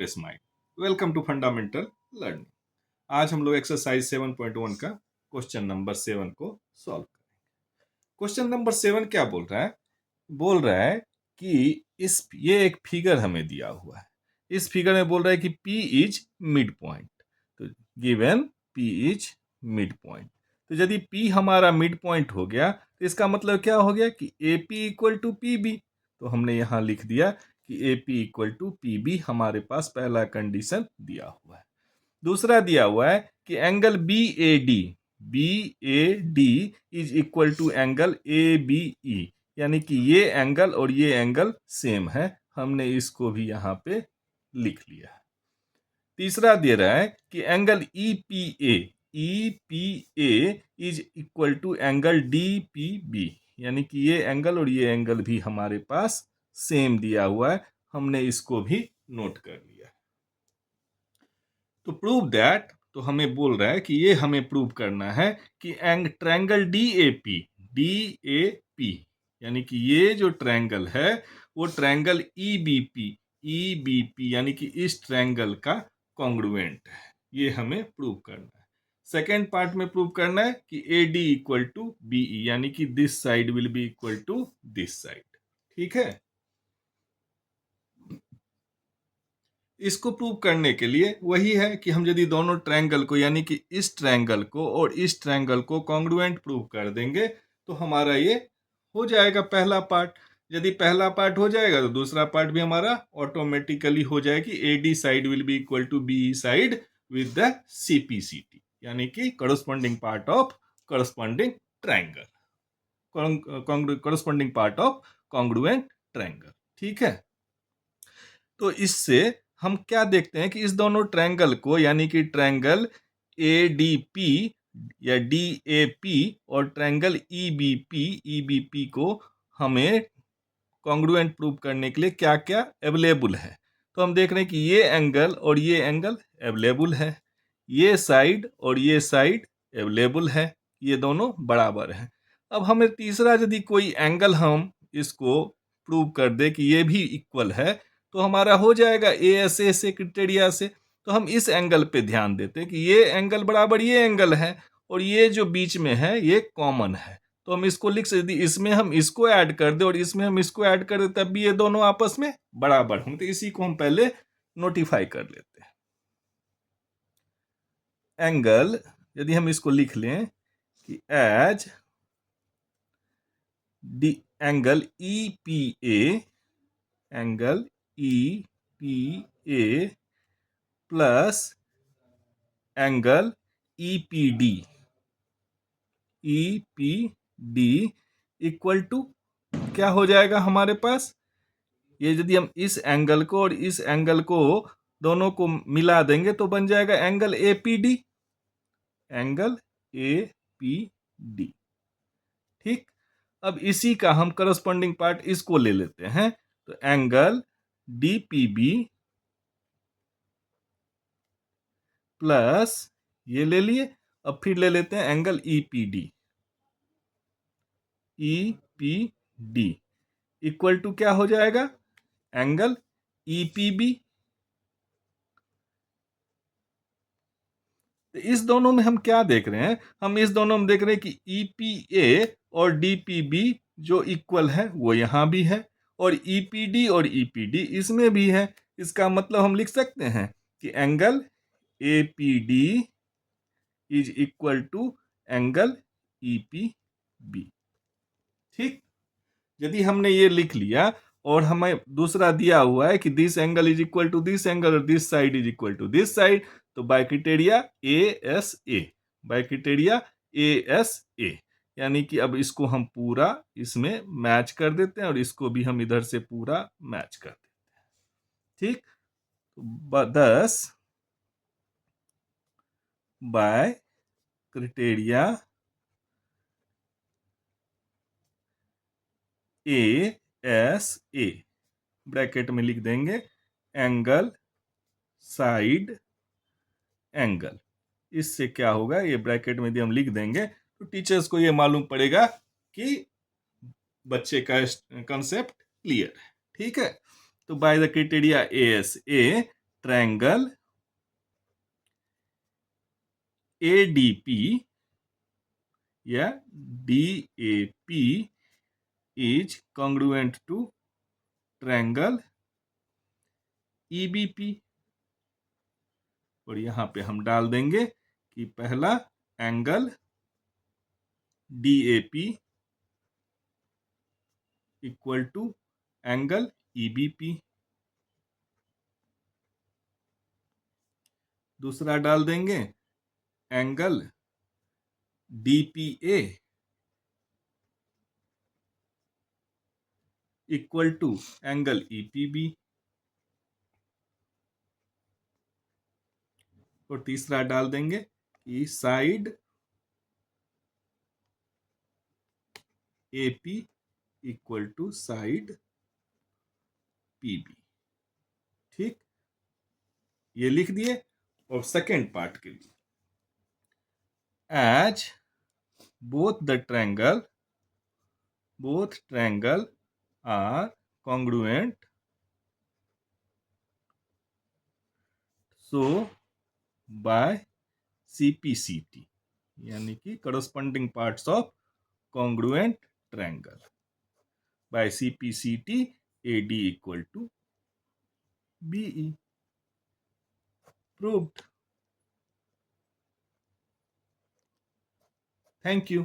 Refresh mind. Welcome to fundamental learning. आज हम लोग एक्सरसाइज 7.1 का क्वेश्चन नंबर 7 को सॉल्व करेंगे। क्वेश्चन नंबर 7 क्या बोल रहा है? बोल रहा है कि ये एक फिगर हमें दिया हुआ है। इस फिगर में बोल रहा है कि P इज मिड पॉइंट। तो given P is mid point, तो यदि P हमारा मिड पॉइंट हो गया तो इसका मतलब क्या हो गया कि AP इक्वल टू PB। तो हमने यहां लिख दिया कि AP इक्वल टू PB हमारे पास पहला कंडीशन दिया हुआ है। दूसरा दिया हुआ है कि angle BAD is equal to angle ABE, यानी कि ये एंगल और ये एंगल सेम है। हमने इसको भी यहाँ पे लिख लिया है। तीसरा दे रहा है कि angle EPA is equal to angle DPB, यानी कि ये एंगल और ये एंगल भी हमारे पास सेम दिया हुआ है। हमने इसको भी नोट कर लिया है। तो प्रूव दैट, तो हमें बोल रहा है कि ये हमें प्रूव करना है कि ट्रायंगल DAP यानी कि ये जो ट्रायंगल है वो ट्रायंगल EBP यानी कि इस ट्रायंगल का कॉन्ग्रुएंट है। ये हमें प्रूव करना है। सेकेंड पार्ट में प्रूव करना है कि AD इक्वल टू BE, यानी कि this side will be equal to this side. ठीक है। इसको प्रूव करने के लिए वही है कि हम यदि दोनों ट्रायंगल को, यानी कि इस ट्रायंगल को और इस ट्रायंगल को कॉन्ग्रुएंट प्रूव कर देंगे तो हमारा ये हो जाएगा पहला पार्ट। यदि पहला पार्ट हो जाएगा तो दूसरा पार्ट भी हमारा ऑटोमेटिकली हो जाएगी। AD side will be equal to BE side with the CPCT, यानी कि corresponding part of corresponding triangle, corresponding part of congruent triangle. ठीक है। तो इससे हम क्या देखते हैं कि इस दोनों ट्रायंगल को, यानी कि ट्रायंगल ADP या DAP और ट्रायंगल EBP को हमें कॉन्ग्रुएंट प्रूव करने के लिए क्या क्या अवेलेबल है। तो हम देख रहे हैं कि ये एंगल और ये एंगल अवेलेबल है, ये साइड और ये साइड अवेलेबल है, ये दोनों बराबर हैं। अब हमें तीसरा यदि कोई एंगल हम इसको प्रूव कर दे कि ये भी इक्वल है तो हमारा हो जाएगा ASA से क्राइटेरिया से। तो हम इस एंगल पे ध्यान देते हैं कि ये एंगल बराबर ये एंगल है और ये जो बीच में है ये कॉमन है। तो हम इसको लिख सकते, इसमें हम इसको ऐड कर दे और इसमें हम इसको ऐड कर दे तब भी ये दोनों आपस में बराबर होंगे। तो इसी को हम पहले नोटिफाई कर लेते हैं। एंगल, यदि हम इसको लिख लें कि as the angle EPA plus angle EPD equal to क्या हो जाएगा हमारे पास? ये यदि हम इस एंगल को और इस एंगल को दोनों को मिला देंगे तो बन जाएगा एंगल APD। ठीक। अब इसी का हम करस्पॉन्डिंग पार्ट इसको ले लेते हैं। तो एंगल DPB प्लस ये ले लिए, अब फिर ले लेते हैं एंगल EPD इक्वल टू क्या हो जाएगा? Angle EPB। तो इस दोनों में हम क्या देख रहे हैं? हम इस दोनों में देख रहे हैं कि EPA और DPB जो इक्वल है वो यहां भी है और EPD और EPD इसमें भी है। इसका मतलब हम लिख सकते हैं कि angle APD is equal to angle EPB। ठीक। यदि हमने ये लिख लिया और हमें दूसरा दिया हुआ है कि this angle is equal to this angle और this side is equal to this side, तो बाय क्राइटेरिया ASA, यानी कि अब इसको हम पूरा इसमें मैच कर देते हैं और इसको भी हम इधर से पूरा मैच कर देते हैं। ठीक। तो 10 बाय क्राइटेरिया ASA ब्रैकेट में लिख देंगे एंगल साइड एंगल। इससे क्या होगा, ये ब्रैकेट में यदि हम लिख देंगे तो टीचर्स को ये मालूम पड़ेगा कि बच्चे का कंसेप्ट क्लियर है। ठीक है। तो by the criteria ASA triangle ADP या DAP is congruent to triangle EBP। और यहां पे हम डाल देंगे कि पहला angle DAP equal to angle EBP, दूसरा डाल देंगे angle DPA equal to angle EPB, और तीसरा डाल देंगे कि side AP equal to side PB। ठीक, ये लिख दिए। और सेकेंड पार्ट के लिए, as both triangle are congruent, so by CPCT यानी कि corresponding parts of congruent triangle, by CPCT AD equal to BE, proved। Thank you।